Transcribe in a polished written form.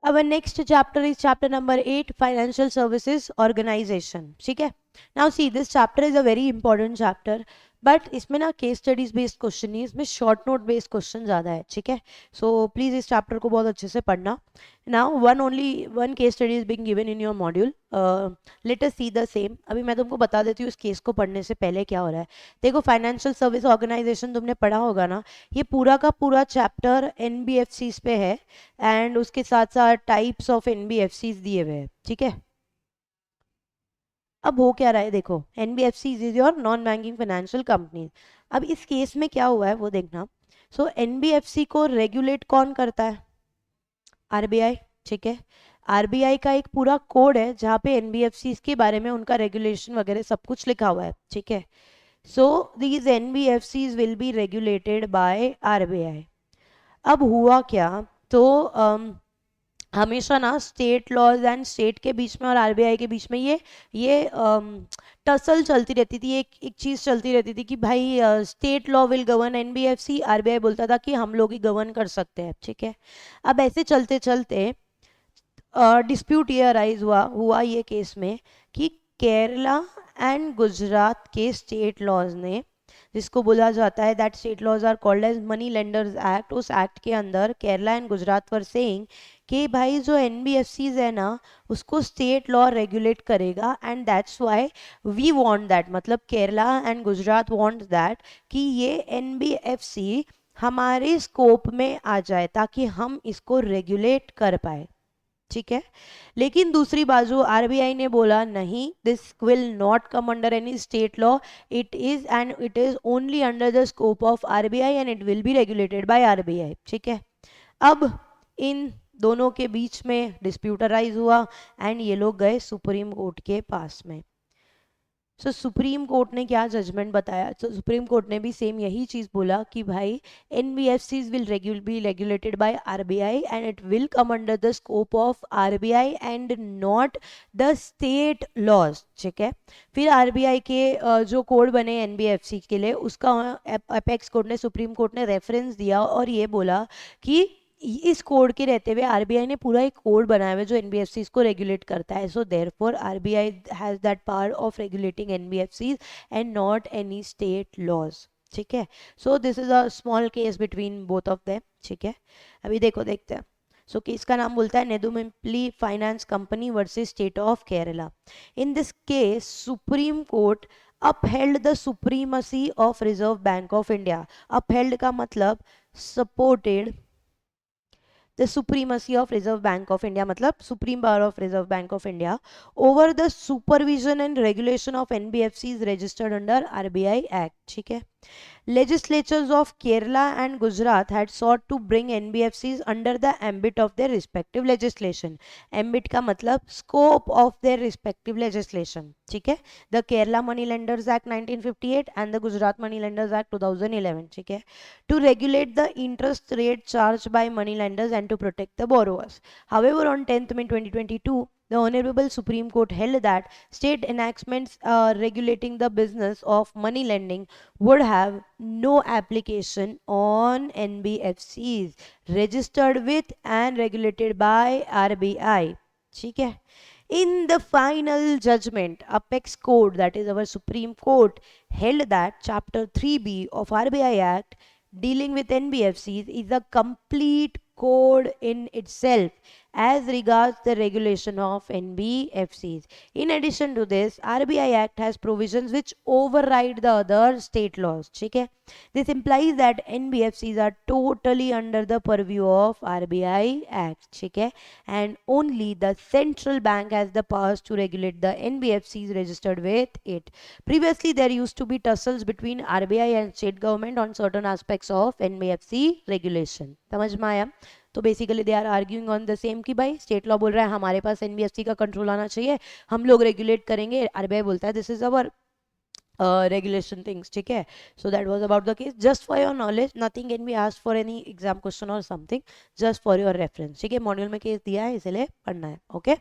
Our next chapter is chapter number 8, financial services organization. ठीक है. Now see, this chapter is a very important chapter, but इसमें ना case studies based question नहीं, इसमें short note based question ज़्यादा है. ठीक है. सो प्लीज़ इस चैप्टर को बहुत अच्छे से पढ़ना. Now one case study is being given in your module. Let us see the same. अभी मैं तुमको बता देती हूँ इस केस को पढ़ने से पहले क्या हो रहा है. देखो, फाइनेंशियल सर्विस ऑर्गेनाइजेशन तुमने पढ़ा होगा ना. ये पूरा का पूरा चैप्टर एनबीएफसीज पे है एंड उसके साथ साथ टाइप्स ऑफ एनबीएफसीज दिए हुए हैं. ठीक है. अब हो क्या रहा है, देखो, NBFC is your non banking financial company. अब इस केस में क्या हुआ है वो देखना. सो एनबीएफसी को रेगुलेट कौन करता है? आरबीआई. ठीक है. आरबीआई का एक पूरा कोड है जहाँ पे एनबीएफसी के बारे में उनका रेगुलेशन वगैरह सब कुछ लिखा हुआ है. ठीक है. So these NBFCs will be regulated by RBI. अब हुआ क्या, तो हमेशा ना स्टेट लॉज एंड स्टेट के बीच में और आरबीआई के बीच में ये टसल चलती रहती थी. एक चीज़ चलती रहती थी कि भाई state law will govern NBFC, RBI बोलता था कि हम लोग ही गवर्न कर सकते हैं. ठीक है. अब ऐसे चलते चलते डिस्प्यूट ये अराइज हुआ ये केस में कि केरला एंड गुजरात के स्टेट लॉज ने, जिसको बोला जाता है that state laws are called as money lenders act, उस एक्ट के अंदर Kerala and Gujarat were saying कि भाई जो एनबीएफसीज है ना उसको स्टेट लॉ रेगुलेट करेगा and that's why we want that. मतलब Kerala and Gujarat want that कि ये एनबीएफसी हमारे स्कोप में आ जाए ताकि हम इसको रेगुलेट कर पाए. ठीक है. लेकिन दूसरी बाजू आरबीआई ने बोला नहीं, this will not come under any state law. It is only under the scope of RBI and it will be regulated by RBI. ठीक है. अब इन दोनों के बीच में डिस्प्यूट अराइज हुआ एंड ये लोग गए सुप्रीम कोर्ट के पास में. सो सुप्रीम कोर्ट ने क्या जजमेंट बताया? तो सुप्रीम कोर्ट ने भी सेम यही चीज़ बोला कि भाई NBFCs will be regulated by RBI and it will come under the scope of RBI and not the state laws. ठीक है. फिर आरबीआई के जो कोड बने एनबीएफसी के लिए उसका अपेक्स कोर्ट ने, सुप्रीम कोर्ट ने रेफरेंस दिया और ये बोला कि इस कोड के रहते हुए आरबीआई ने पूरा एक कोड बनाया हुआ है जो एनबीएफसीज को रेगुलेट करता है. So therefore RBI has that power of regulating NBFCs and not any state laws. ठीक है. So this is a small case between both of them. ठीक है. अभी देखो, देखते हैं. सो केस का नाम बोलता है Nedumpilli finance company versus state of Kerala. In this case Supreme Court upheld the supremacy of Reserve Bank of India. upheld का मतलब supported the supremacy of Reserve Bank of India, मतलब supreme power of Reserve Bank of India over the supervision and regulation of NBFCs registered under RBI Act. ठीक है. Legislatures of Kerala and Gujarat had sought to bring NBFCs under the ambit of their respective legislation. Ambit का मतलब scope of their respective legislation. ठीक है. The Kerala Money Lenders Act 1958 and the Gujarat Money Lenders Act 2011. ठीक है. To regulate the interest rate charged by money lenders and to protect the borrowers. However, on 10th May 2022, the Honorable Supreme Court held that state enactments regulating the business of money lending would have no application on NBFCs registered with and regulated by RBI. ठीक है. In the final judgment, Apex Court, that is our Supreme Court, held that Chapter 3B of RBI Act dealing with NBFCs is a complete code in itself as regards the regulation of NBFCs. In addition to this, RBI Act has provisions which override the other state laws. ठीक है. This implies that NBFCs are totally under the purview of RBI Act. ठीक है. And only the central bank has the powers to regulate the NBFCs registered with it. Previously, there used to be tussles between RBI and state government on certain aspects of NBFC regulation. समझ में आया? तो basically they are arguing on the same कि भाई state law बोल रहा है हमारे पास एनबीएफसी का कंट्रोल आना चाहिए, हम लोग रेगुलेट करेंगे. आरबीआई बोलता है this is our regulation things. ठीक है. So that was about the case. Just for your knowledge, nothing can be asked for any exam question or something, just for your reference. ठीक है. Module में case दिया है इसलिए पढ़ना है. ओके.